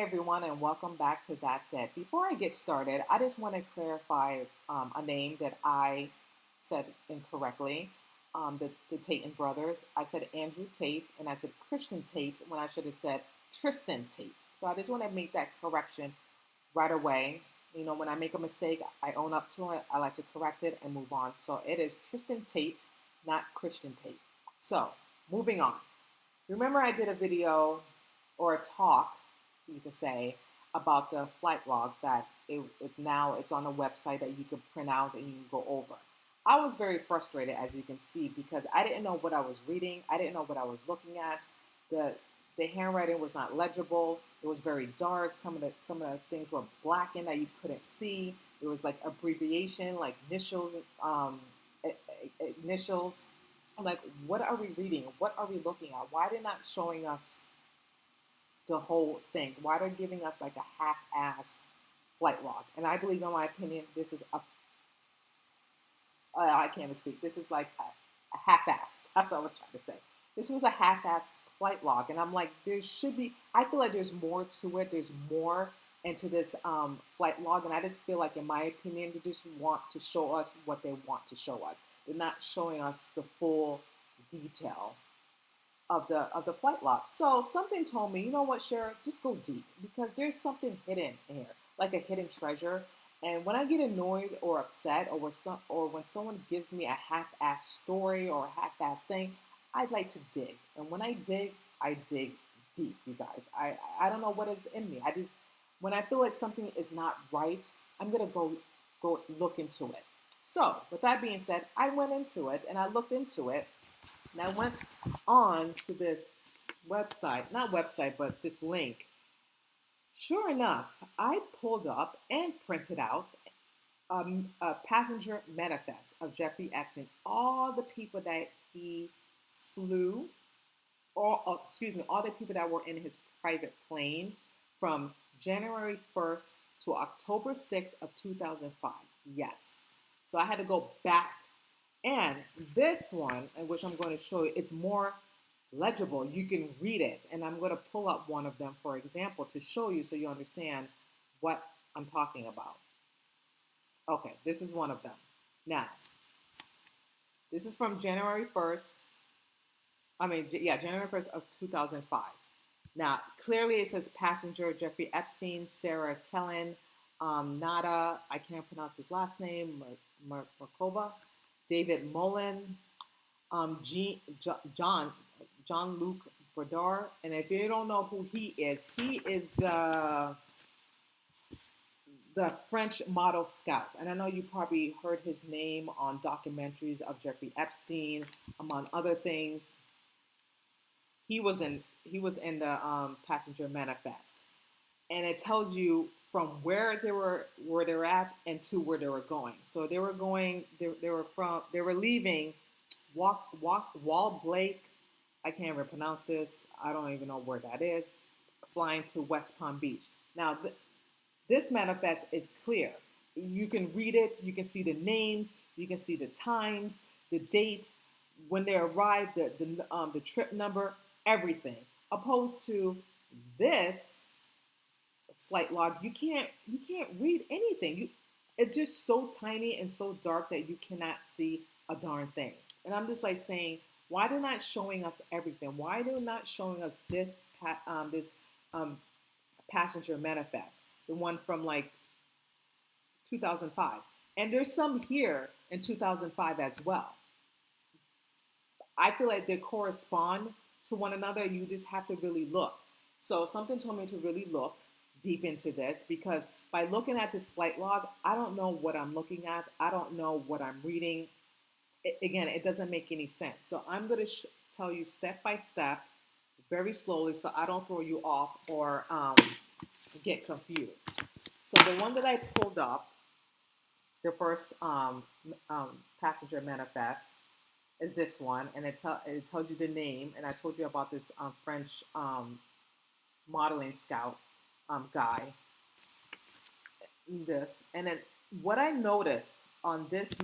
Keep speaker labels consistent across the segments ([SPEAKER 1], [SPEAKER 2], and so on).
[SPEAKER 1] Hey everyone, and welcome back to That's It. Before I get started, I just want to clarify a name that I said incorrectly. The Tate brothers. I said Andrew Tate, and I said Christian Tate when I should have said Tristan Tate. So I just want to make that correction right away. You know, when I make a mistake, I own up to it. I like to correct it and move on. So it is Tristan Tate, not Christian Tate. So moving on. Remember, I did a video or a talk, you could say, about the flight logs that now it's on a website that you can print out and you can go over. I was very frustrated, as you can see, because I didn't know what I was reading. I didn't know what I was looking at. The handwriting was not legible. It was very dark. Some of the things were blackened that you couldn't see. It was like abbreviation, like initials. I'm like, what are we reading? What are we looking at? Why are they not showing us the whole thing? Why they're giving us like a half-ass flight log? And I believe, in my opinion, this is I can't even speak. This is like a half-ass. That's what I was trying to say. This was a half-ass flight log, and I'm like, there should be. I feel like there's more to it. There's more into this flight log, and I just feel like, in my opinion, they just want to show us what they want to show us. They're not showing us the full detail of the flight log. So something told me, you know what, Cheryl, just go deep because there's something hidden in here, like a hidden treasure. And when I get annoyed or upset, or when someone gives me a half-ass story or a half-ass thing, I'd like to dig. And when I dig deep, you guys. I don't know what is in me. I just when I feel like something is not right, I'm gonna go look into it. So with that being said, I went into it and I looked into it and I went on to this website, not website, but this link. Sure enough, I pulled up and printed out a passenger manifest of Jeffrey Epstein, all the people that he flew, all the people that were in his private plane from January 1st to October 6th of 2005. Yes. So I had to go back. And this one, which I'm going to show you, it's more legible. You can read it. And I'm going to pull up one of them, for example, to show you so you understand what I'm talking about. Okay, this is one of them. Now, this is from January 1st. January 1st of 2005. Now, clearly it says passenger Jeffrey Epstein, Sarah Kellen, Nada, I can't pronounce his last name, Markova, David Mullen, John-Luc Brodeur. And if you don't know who he is the French model scout. And I know you probably heard his name on documentaries of Jeffrey Epstein, among other things. He was in the passenger manifest, and it tells you from where they're at and to where they were going. So they were leaving Wall Blake. I can't even pronounce this. I don't even know where that is. Flying to West Palm Beach. Now, this manifest is clear. You can read it. You can see the names. You can see the times, the date, when they arrived, the trip number, everything. Opposed to this flight log, you can't read anything. It's just so tiny and so dark that you cannot see a darn thing. And I'm just like saying, why they're not showing us everything? Why they're not showing us this passenger manifest, the one from like 2005, and there's some here in 2005 as well. I feel like they correspond to one another. You just have to really look. So something told me to really look deep into this because by looking at this flight log, I don't know what I'm looking at. I don't know what I'm reading. Again, it doesn't make any sense. So I'm going to tell you step by step, very slowly, so I don't throw you off or get confused. So the one that I pulled up, the first passenger manifest, is this one, and it tells you the name. And I told you about this French modeling scout guy. This, and then what I noticed on this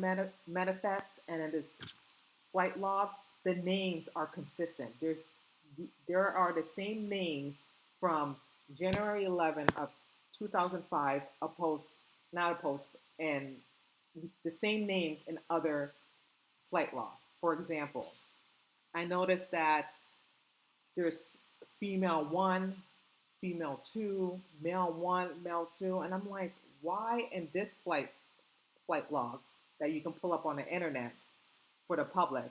[SPEAKER 1] manifest and in this flight log, the names are consistent. There are the same names from January 11 of 2005, a post, not a post, and the same names in other flight law. For example, I noticed that there's female one, female two, male one, male two, and I'm like, why in this flight log that you can pull up on the internet for the public,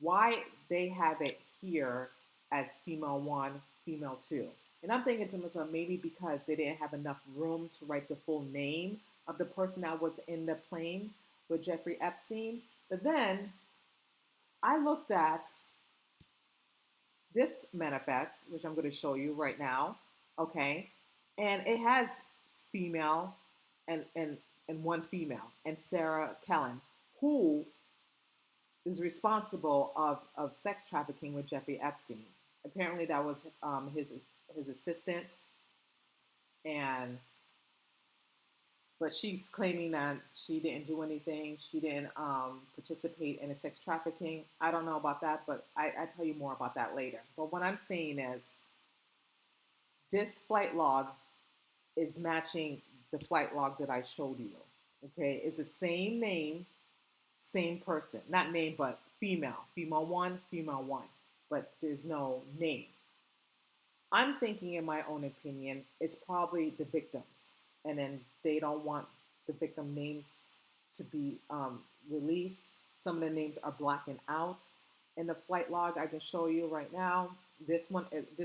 [SPEAKER 1] why they have it here as female one, female two? And I'm thinking to myself, maybe because they didn't have enough room to write the full name of the person that was in the plane with Jeffrey Epstein. But then I looked at this manifest, which I'm going to show you right now, okay? And it has female and one female, and Sarah Kellen, who is responsible of sex trafficking with Jeffrey Epstein. Apparently, that was his assistant, and but she's claiming that she didn't do anything. She didn't participate in the sex trafficking. I don't know about that, but I tell you more about that later. But what I'm saying is, this flight log is matching the flight log that I showed you. Okay, it's the same name, same person. Not name, but female. Female one, but there's no name. I'm thinking, in my own opinion, it's probably the victims, and then they don't want the victim names to be released. Some of the names are blackened out in the flight log. I can show you right now. This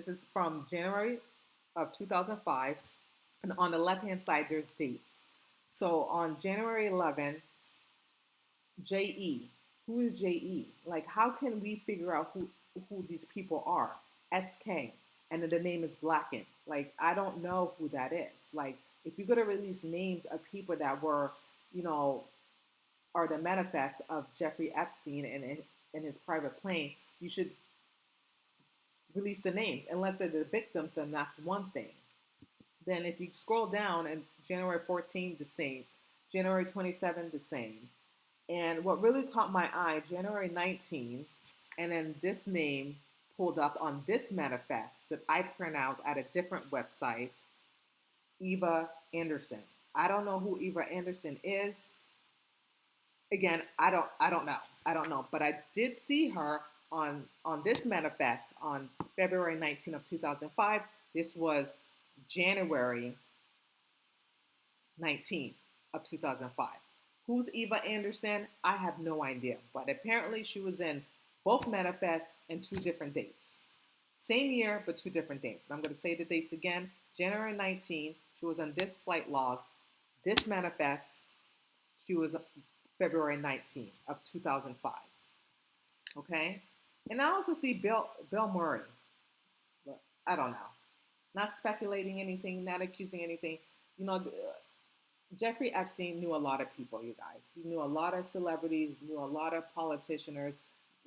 [SPEAKER 1] is from January of 2005, and on the left-hand side, there's dates. So on January 11, J.E. Who is J.E.? Like, how can we figure out who these people are? S.K. And then the name is blackened. Like, I don't know who that is. Like, if you're going to release names of people that were, are the manifests of Jeffrey Epstein in his private plane, you should release the names. Unless they're the victims, then that's one thing. Then if you scroll down, and January 14, the same. January 27, the same. And what really caught my eye, January 19, and then this name pulled up on this manifest that I print out at a different website, Eva Anderson. I don't know who Eva Anderson is. Again, I don't know. But I did see her on this manifest on February 19 of 2005. This was January 19 of 2005. Who's Eva Anderson? I have no idea. But apparently she was in both manifests and two different dates. Same year, but two different dates. And I'm going to say the dates again. January 19, she was on this flight log. This manifest, she was February 19 of 2005. Okay? And I also see Bill Murray. But I don't know. Not speculating anything, not accusing anything. Jeffrey Epstein knew a lot of people, you guys. He knew a lot of celebrities, knew a lot of politicians,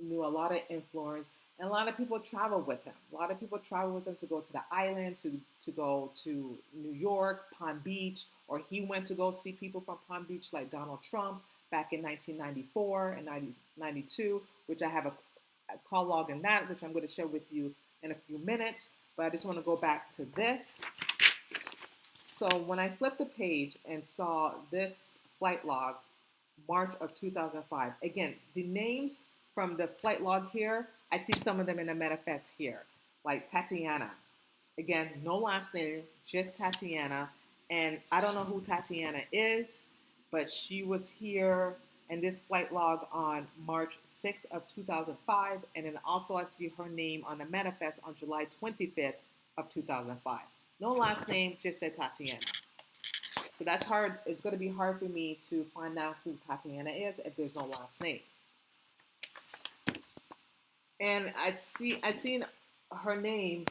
[SPEAKER 1] knew a lot of influence, and a lot of people traveled with him. A lot of people traveled with him to go to the island, to go to New York, Palm Beach, or he went to go see people from Palm Beach like Donald Trump back in 1994 and 1992, which I have a call log in that, which I'm going to share with you in a few minutes. But I just want to go back to this. So when I flipped the page and saw this flight log, March of 2005, again, the names from the flight log here, I see some of them in the manifest here, like Tatiana. Again, no last name, just Tatiana. And I don't know who Tatiana is, but she was here in this flight log on March 6th of 2005. And then also I see her name on the manifest on July 25th of 2005. No last name, just said Tatiana. So that's hard. It's going to be hard for me to find out who Tatiana is if there's no last name. And I've seen her name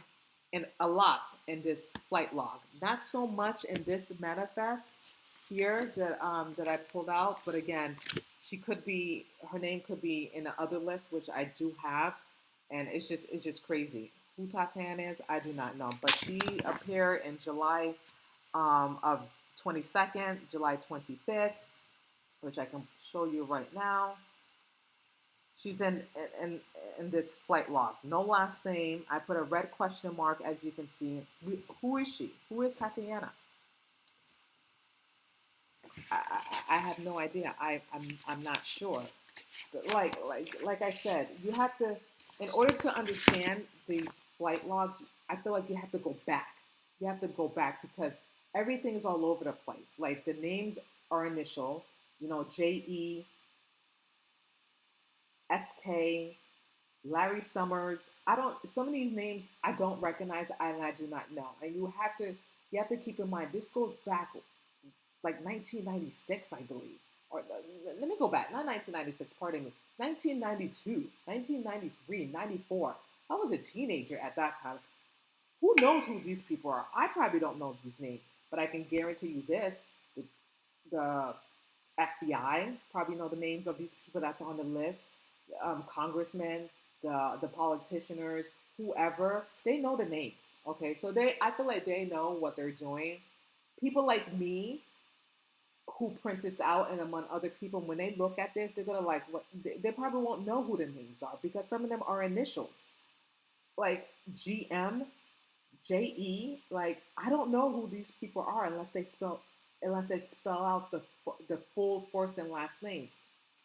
[SPEAKER 1] in a lot in this flight log. Not so much in this manifest here that I pulled out, but again, her name could be in the other list, which I do have, and it's just crazy. Who Tatiana is, I do not know, but she appeared in July of 22nd, July 25th, which I can show you right now. She's in in this flight log. No last name. I put a red question mark, as you can see. Who is she? Who is Tatiana? I have no idea. I'm not sure. But like I said, you have to, in order to understand these flight logs, I feel like you have to go back. You have to go back because everything is all over the place. Like the names are initial, J.E., S.K., Larry Summers. I don't. Some of these names I don't recognize and I do not know. And you have to keep in mind this goes back like 1996, I believe. Or let me go back. Not 1996. Pardon me. 1992, 1993, 94. I was a teenager at that time. Who knows who these people are? I probably don't know these names, but I can guarantee you this: the FBI probably know the names of these people that's on the list. Congressmen, the politicians, whoever, they know the names. Okay, so I feel like they know what they're doing. People like me who print this out and among other people, when they look at this, they're gonna like what they probably won't know who the names are because some of them are initials, like GM, JE. Like I don't know who these people are unless they spell out the full first and last name.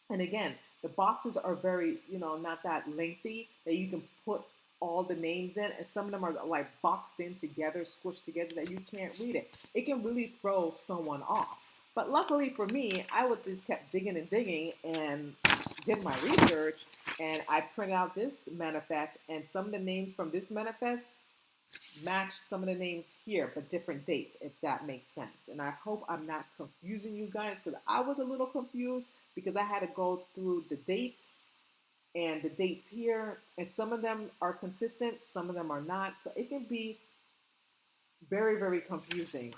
[SPEAKER 1] And again, the boxes are very, not that lengthy that you can put all the names in, and some of them are like boxed in together, squished together that you can't read it. It can really throw someone off. But luckily for me, I would just kept digging and digging and did my research, and I printed out this manifest, and some of the names from this manifest match some of the names here, but different dates, if that makes sense. And I hope I'm not confusing you guys because I was a little confused because I had to go through the dates and the dates here, and some of them are consistent, some of them are not. So it can be very, very confusing.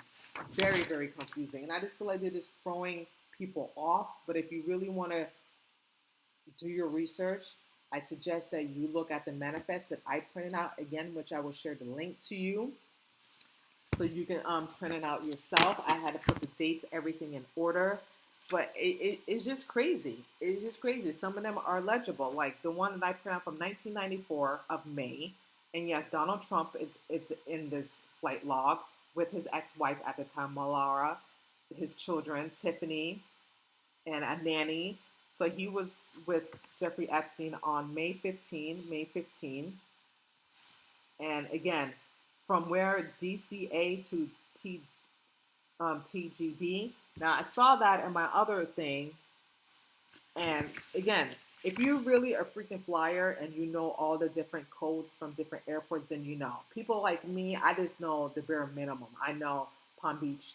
[SPEAKER 1] Very, very confusing. And I just feel like they're just throwing people off. But if you really want to do your research, I suggest that you look at the manifest that I printed out again, which I will share the link to you so you can print it out yourself. I had to put the dates, everything in order, but it's just crazy. It's just crazy. Some of them are legible, like the one that I printed out from 1994 of May, and yes, Donald Trump is in this flight log with his ex-wife at the time, Malara, his children, Tiffany, and a nanny. So he was with Jeffrey Epstein on May 15. And again, from where DCA to TGB. Now, I saw that in my other thing. And again, if you really are a freaking flyer and you know all the different codes from different airports, then you know. People like me, I just know the bare minimum. I know Palm Beach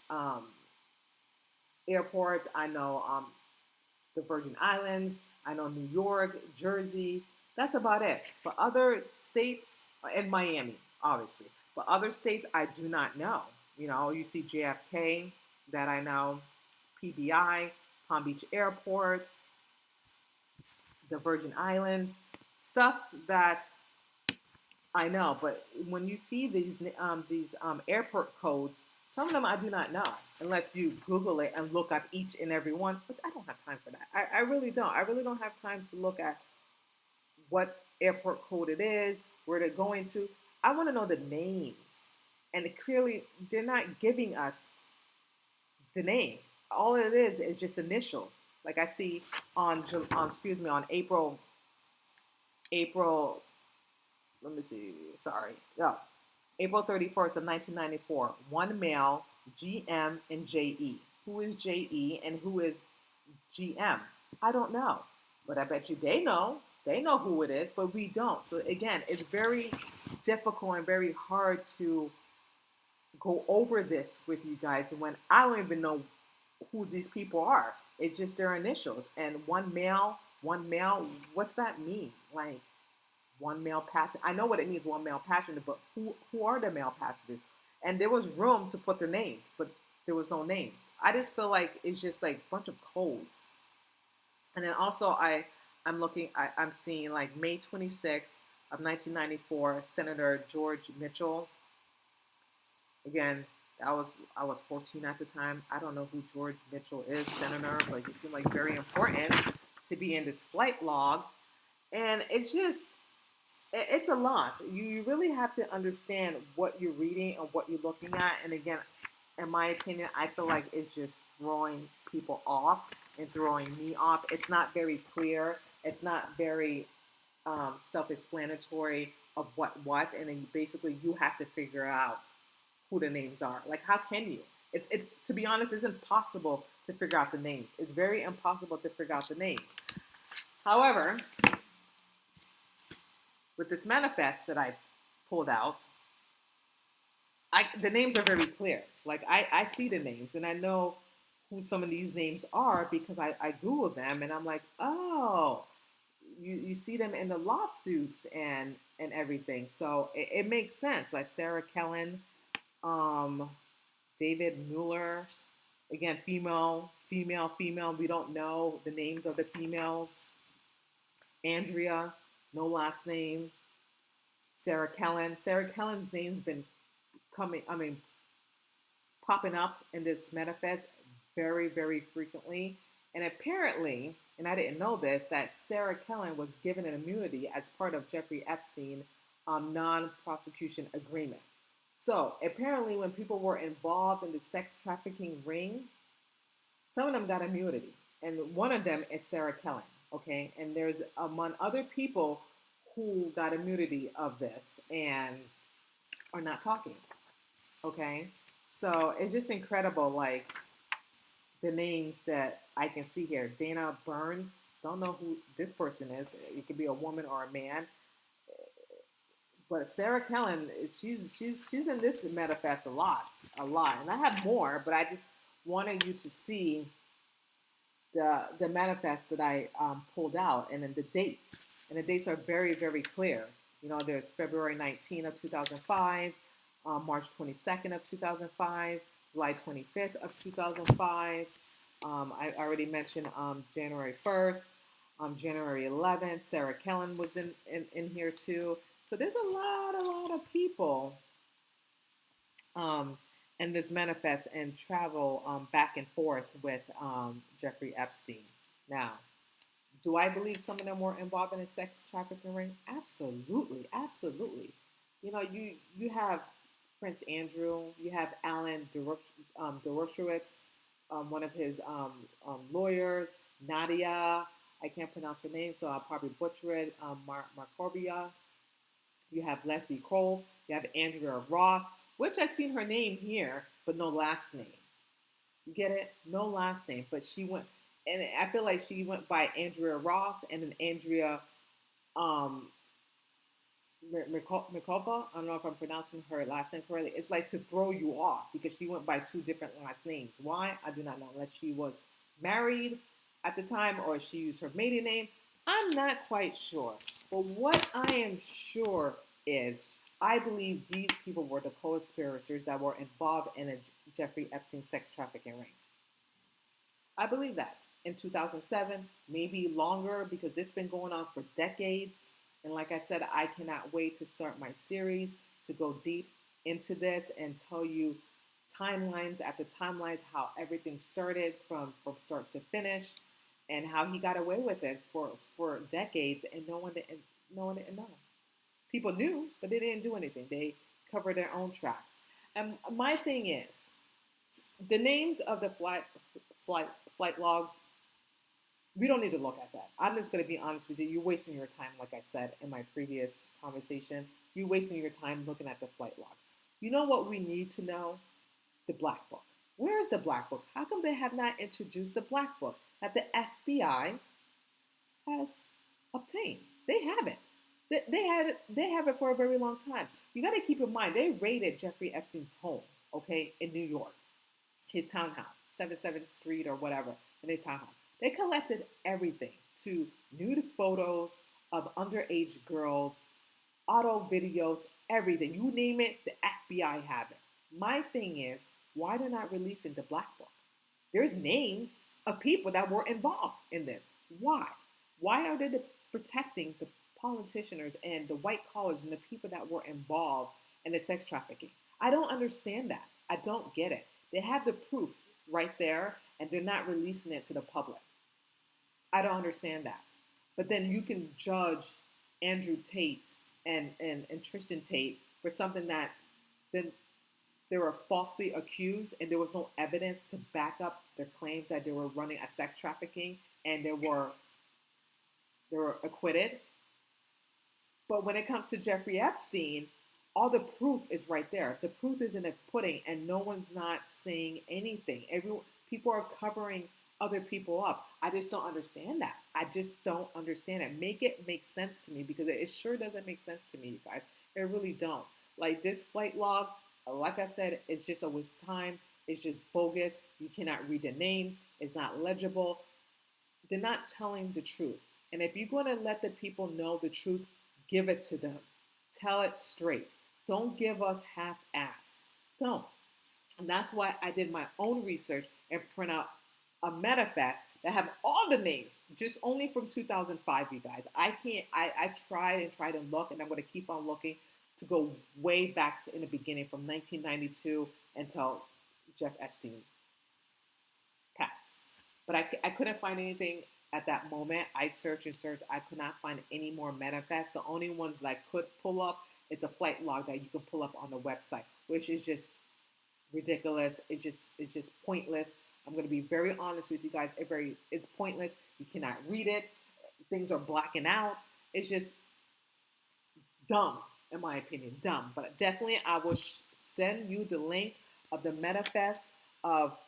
[SPEAKER 1] Airport. I know the Virgin Islands. I know New York, Jersey. That's about it. For other states, and Miami, obviously. But other states, I do not know. You see JFK, that I know, PBI, Palm Beach Airport, the Virgin Islands, stuff that I know. But when you see these airport codes, some of them I do not know unless you Google it and look up each and every one, which I don't have time for that. I really don't. I really don't have time to look at what airport code it is, where they're going to. I want to know the names. And clearly, they're not giving us the names. All it is just initials. Like I see on April, let me see, sorry. Yeah, April 31st of 1994, one male, GM and JE. Who is JE and who is GM? I don't know, but I bet you they know. They know who it is, but we don't. So again, it's very difficult and very hard to go over this with you guys when I don't even know who these people are. It's just their initials. And one male, what's that mean? Like one male passenger. I know what it means, one male passenger, but who are the male passengers? And there was room to put their names, but there was no names. I just feel like it's just like a bunch of codes. And then also I'm seeing like May 26th of 1994, Senator George Mitchell. Again, I was 14 at the time. I don't know who George Mitchell is, senator, but he seemed like very important to be in this flight log. And it's a lot. You really have to understand what you're reading and what you're looking at. And again, in my opinion, I feel like it's just throwing people off and throwing me off. It's not very clear. It's not very self-explanatory of what, and then basically you have to figure out who the names are. Like, how can you? It's to be honest, it's impossible to figure out the names. It's very impossible to figure out the names. However, with this manifest that I pulled out, the names are very clear. Like I see the names and I know who some of these names are because I Google them and I'm like, oh, you see them in the lawsuits and everything. So it makes sense. Like Sarah Kellen, um, David Mueller, again, female. We don't know the names of the females. Andrea, no last name. Sarah Kellen. Sarah Kellen's name's been popping up in this manifest very, very frequently. And apparently, and I didn't know this, that Sarah Kellen was given an immunity as part of Jeffrey Epstein non-prosecution agreement. So apparently, when people were involved in the sex trafficking ring, some of them got immunity, and one of them is Sarah Kellen. Okay, and there's among other people who got immunity of this and are not talking. Okay, so it's just incredible, like the names that I can see here. Dana Burns, don't know who this person is. It could be a woman or a man. But Sarah Kellen, she's in this manifest a lot, and I have more, but I just wanted you to see the manifest that I pulled out, and then the dates, and the dates are very, very clear. You know, there's February 19th of 2005, March 22nd of 2005, July 25th of 2005. I already mentioned January 1st, January 11th. Sarah Kellen was in here too. So there's a lot of people in this manifest and travel back and forth with Jeffrey Epstein. Now, do I believe some of them were involved in a sex trafficking ring? Absolutely, absolutely. You know, you have Prince Andrew, you have Alan Dershowitz, one of his lawyers, Nadia. I can't pronounce her name, so I'll probably butcher it. Markovia. You have Leslie Cole. You have Andrea Ross, which I've seen her name here, but no last name. You get it? No last name, but she went, and I feel like she went by Andrea Ross and then Andrea um, Mikova. I don't know if I'm pronouncing her last name correctly. It's like to throw you off because she went by two different last names. Why? I do not know. Unless she was married at the time or she used her maiden name. I'm not quite sure. But what I am sure is I believe these people were the co-conspirators that were involved in a Jeffrey Epstein sex trafficking ring. I believe that. In 2007, maybe longer because this has been going on for decades. And like I said, I cannot wait to start my series to go deep into this and tell you timelines after timelines, how everything started from start to finish and how he got away with it for decades and no one didn't know. People knew, but they didn't do anything. They covered their own tracks. And my thing is, the names of the flight logs, we don't need to look at that. I'm just going to be honest with you. You're wasting your time, like I said in my previous conversation. You're wasting your time looking at the flight logs. You know what we need to know? The Black Book. Where is the Black Book? How come they have not introduced the Black Book that the FBI has obtained? They haven't. They have it for a very long time. You got to keep in mind, they raided Jeffrey Epstein's home, okay, in New York, his townhouse, 77th Street or whatever, in his townhouse. They collected everything to nude photos of underage girls, auto videos, everything. You name it, the FBI have it. My thing is, why they're not releasing the Black Book? There's names of people that were involved in this. Why? Why are they protecting the politicians and the white collars and the people that were involved in the sex trafficking? I don't understand that. I don't get it. They have the proof right there and they're not releasing it to the public. I don't understand that. But then you can judge Andrew Tate and Tristan Tate for something that then they were falsely accused and there was no evidence to back up their claims that they were running a sex trafficking and they were acquitted. But when it comes to Jeffrey Epstein, all the proof is right there. The proof is in the pudding, and no one's not saying anything. People are covering other people up. I just don't understand that. I just don't understand it. Make it make sense to me because it sure doesn't make sense to me, you guys. It really don't. Like this flight log, like I said, it's just a waste of time. It's just bogus. You cannot read the names. It's not legible. They're not telling the truth. And if you're going to let the people know the truth, give it to them. Tell it straight. Don't give us half-ass. Don't. And that's why I did my own research and print out a manifest that have all the names, just only from 2005, you guys. I tried and look, and I'm going to keep on looking to go way back to in the beginning from 1992 until Jeff Epstein passed. But I couldn't find anything at that moment. I searched and searched. I could not find any more manifests. The only ones that I could pull up is a flight log that you can pull up on the website, which is just ridiculous. It's just pointless. I'm going to be very honest with you guys. It's pointless. You cannot read it. Things are blacking out. It's just dumb, in my opinion, dumb. But definitely, I will send you the link of the manifest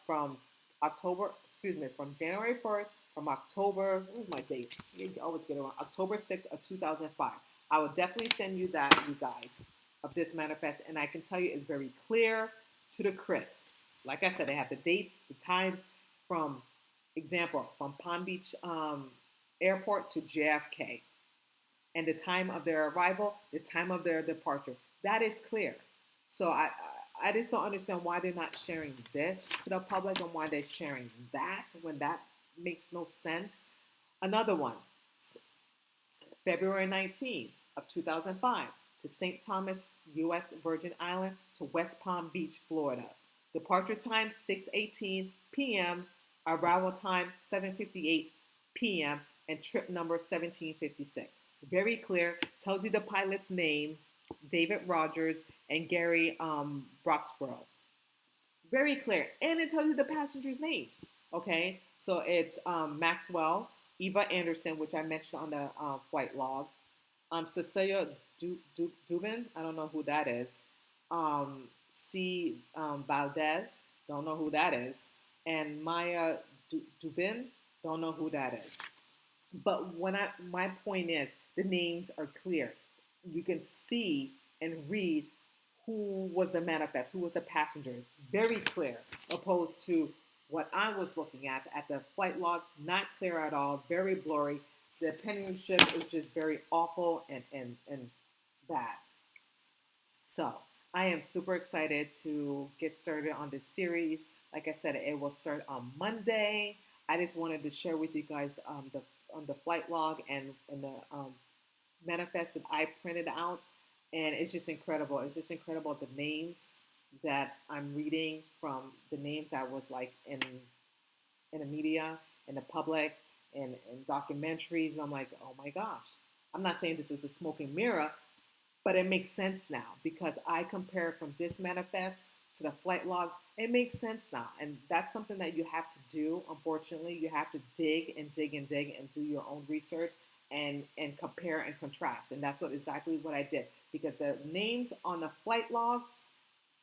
[SPEAKER 1] from January 1st, from October, what was my date? You always get it wrong. October 6th of 2005. I will definitely send you that, you guys, of this manifest. And I can tell you it's very clear to the crisp. Like I said, they have the dates, the times from Palm Beach Airport to JFK. And the time of their arrival, the time of their departure. That is clear. So I just don't understand why they're not sharing this to the public and why they're sharing that when that makes no sense. Another one, February 19th of 2005 to St. Thomas, U.S. Virgin Island to West Palm Beach, Florida. Departure time 6:18 p.m., arrival time 7:58 p.m., and trip number 1756. Very clear, tells you the pilot's name, David Rogers and Gary Broxborough. Very clear, and it tells you the passengers' names. Okay, so it's Maxwell, Eva Anderson, which I mentioned on the flight log, Cecilia Dubin, I don't know who that is, C. Valdez, don't know who that is, and Maya Dubin, don't know who that is. But my point is, the names are clear. You can see and read who was the manifest, who was the passengers. Very clear, opposed to what I was looking at the flight log, not clear at all, very blurry. The penmanship is just very awful and bad. So I am super excited to get started on this series. Like I said, it will start on Monday. I just wanted to share with you guys the flight log and the manifest that I printed out. And it's just incredible. It's just incredible the names that I'm reading from, the names that was like in the media, in the public, in documentaries. And I'm like, oh my gosh. I'm not saying this is a smoking mirror, but it makes sense now because I compare from this manifest to the flight log. It makes sense now. And that's something that you have to do. Unfortunately, you have to dig and dig and dig and do your own research and compare and contrast. And that's exactly what I did, because the names on the flight logs,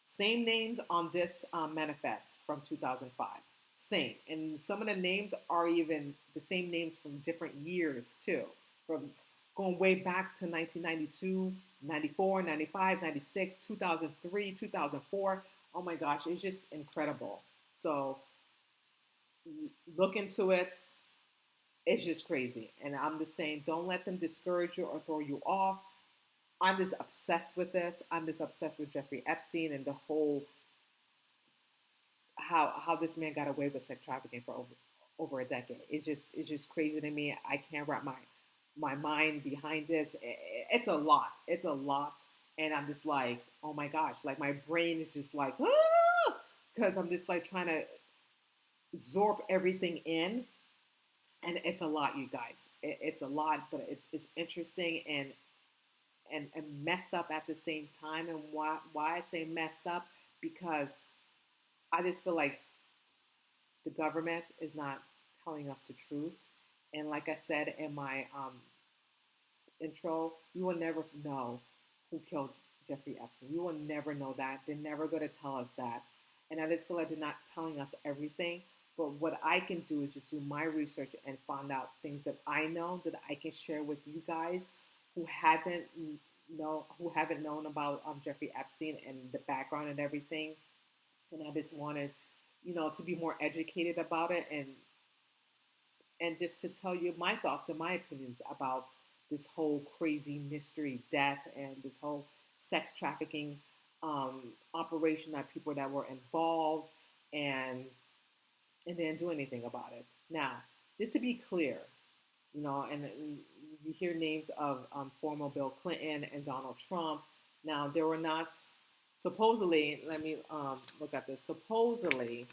[SPEAKER 1] same names on this manifest from 2005. Same. And some of the names are even the same names from different years too. From going way back to 1992, 94, 95, 96, 2003, 2004. Oh my gosh, it's just incredible. So look into it. It's just crazy. And I'm just saying, don't let them discourage you or throw you off. I'm just obsessed with this. I'm just obsessed with Jeffrey Epstein and the whole how this man got away with sex trafficking for over a decade. It's just crazy to me. I can't wrap my mind behind this. It's a lot. It's a lot. And I'm just like, oh my gosh, like my brain is just like, because I'm just like trying to absorb everything in. And it's a lot, you guys. it's a lot, but it's interesting and messed up at the same time. And why I say messed up, because I just feel like the government is not telling us the truth. And like I said in my intro, you will never know who killed Jeffrey Epstein. You will never know that. They're never going to tell us that. And I just feel like they're not telling us everything. But what I can do is just do my research and find out things that I know that I can share with you guys who haven't known about Jeffrey Epstein and the background and everything. And I just wanted, to be more educated about it, and just to tell you my thoughts and my opinions about this whole crazy mystery death and this whole sex trafficking operation, that people that were involved, and didn't do anything about it. Now, just to be clear, and you hear names of former Bill Clinton and Donald Trump. Now, there were not, supposedly, let me look at this. Supposedly,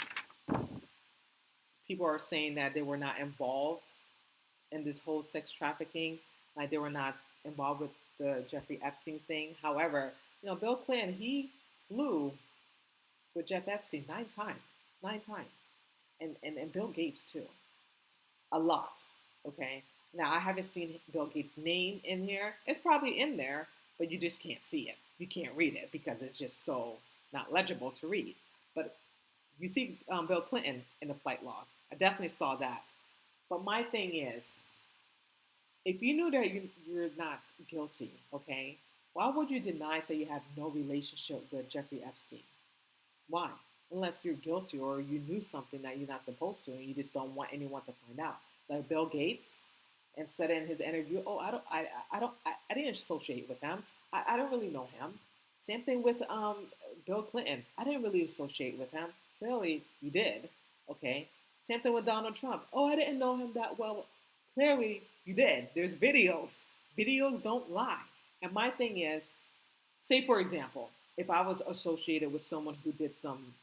[SPEAKER 1] people are saying that they were not involved in this whole sex trafficking, like they were not involved with the Jeffrey Epstein thing. However, Bill Clinton, he flew with Jeff Epstein 9 times, and Bill Gates too, a lot. Okay, now I haven't seen Bill Gates' name in here. It's probably in there, but you just can't see it. You can't read it because it's just so not legible to read. But you see Bill Clinton in the flight log. I definitely saw that. But my thing is, if you knew that you're not guilty, okay, why would you deny, say you have no relationship with Jeffrey Epstein? Why? Unless you're guilty or you knew something that you're not supposed to and you just don't want anyone to find out. Like Bill Gates, and said in his interview, "Oh, I didn't associate with him. I don't really know him." Same thing with Bill Clinton. I didn't really associate with him. Clearly, you did. Okay. Same thing with Donald Trump. Oh, I didn't know him that well. Clearly, you did. There's videos. Videos don't lie. And my thing is, say for example, if I was associated with someone who did some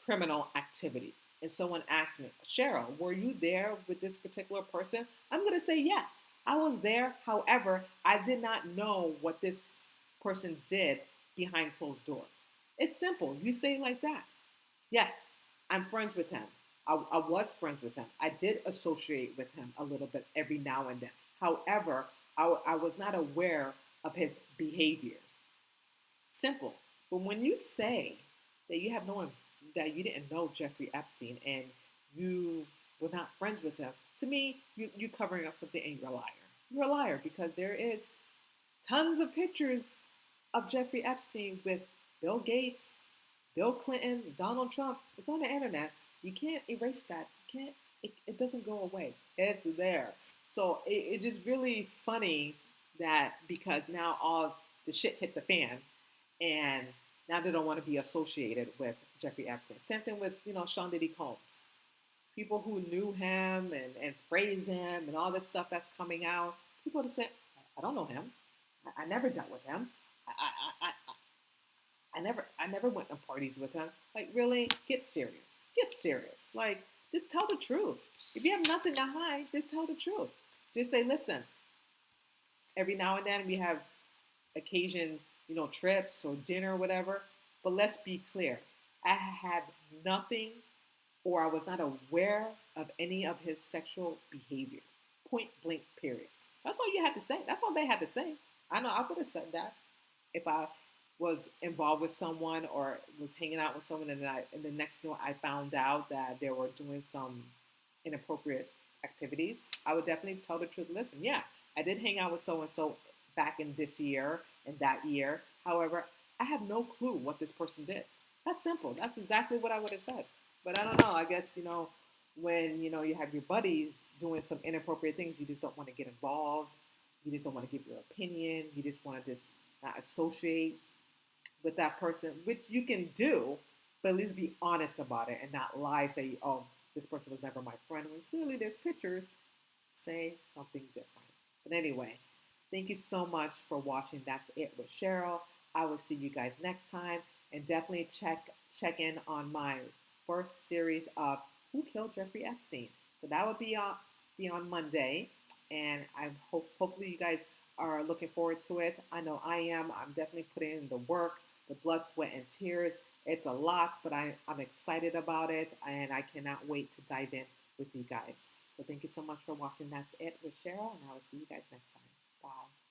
[SPEAKER 1] criminal activity, and someone asked me, "Cheryl, were you there with this particular person?" I'm going to say yes, I was there. However, I did not know what this person did behind closed doors. It's simple. You say it like that. Yes, I'm friends with him. I was friends with him. I did associate with him a little bit every now and then. However, I was not aware of his behaviors. Simple. But when you say that that you didn't know Jeffrey Epstein and you were not friends with him, to me, you covering up something, and you're a liar. You're a liar, because there is tons of pictures of Jeffrey Epstein with Bill Gates, Bill Clinton, Donald Trump. It's on the internet. You can't erase that. You can't. It doesn't go away. It's there. So it's just really funny that, because now all the shit hit the fan, and now they don't want to be associated with Jeffrey Epstein. Same thing with Sean Diddy Combs. People who knew him and praise him and all this stuff that's coming out. People have said, "I don't know him. I never dealt with him. I never went to parties with him." Like, really, get serious. Get serious. Like, just tell the truth. If you have nothing to hide, just tell the truth. Just say, "Listen, every now and then we have occasion, trips or dinner or whatever. But let's be clear. I had nothing, or I was not aware of any of his sexual behaviors. Point blank, period." That's all you had to say. That's all they had to say. I know I would have said that if I was involved with someone or was hanging out with someone, and the next I found out that they were doing some inappropriate activities. I would definitely tell the truth. Listen, yeah, I did hang out with so and so back in this year and that year. However, I have no clue what this person did. That's simple. That's exactly what I would have said. But I don't know. I guess, when, you have your buddies doing some inappropriate things, you just don't want to get involved. You just don't want to give your opinion. You just want to just not associate with that person, which you can do, but at least be honest about it and not lie, say, "Oh, this person was never my friend," when clearly there's pictures. Say something different. But anyway, thank you so much for watching. That's it with Cheryl. I will see you guys next time, and definitely check in on my first series of Who Killed Jeffrey Epstein. So that would be on Monday. and hopefully you guys are looking forward to it. I know I am. I'm definitely putting in the work, the blood, sweat, and tears. It's a lot, but I'm excited about it, and I cannot wait to dive in with you guys. So thank you so much for watching. That's it with Cheryl, and I will see you guys next time. Bye.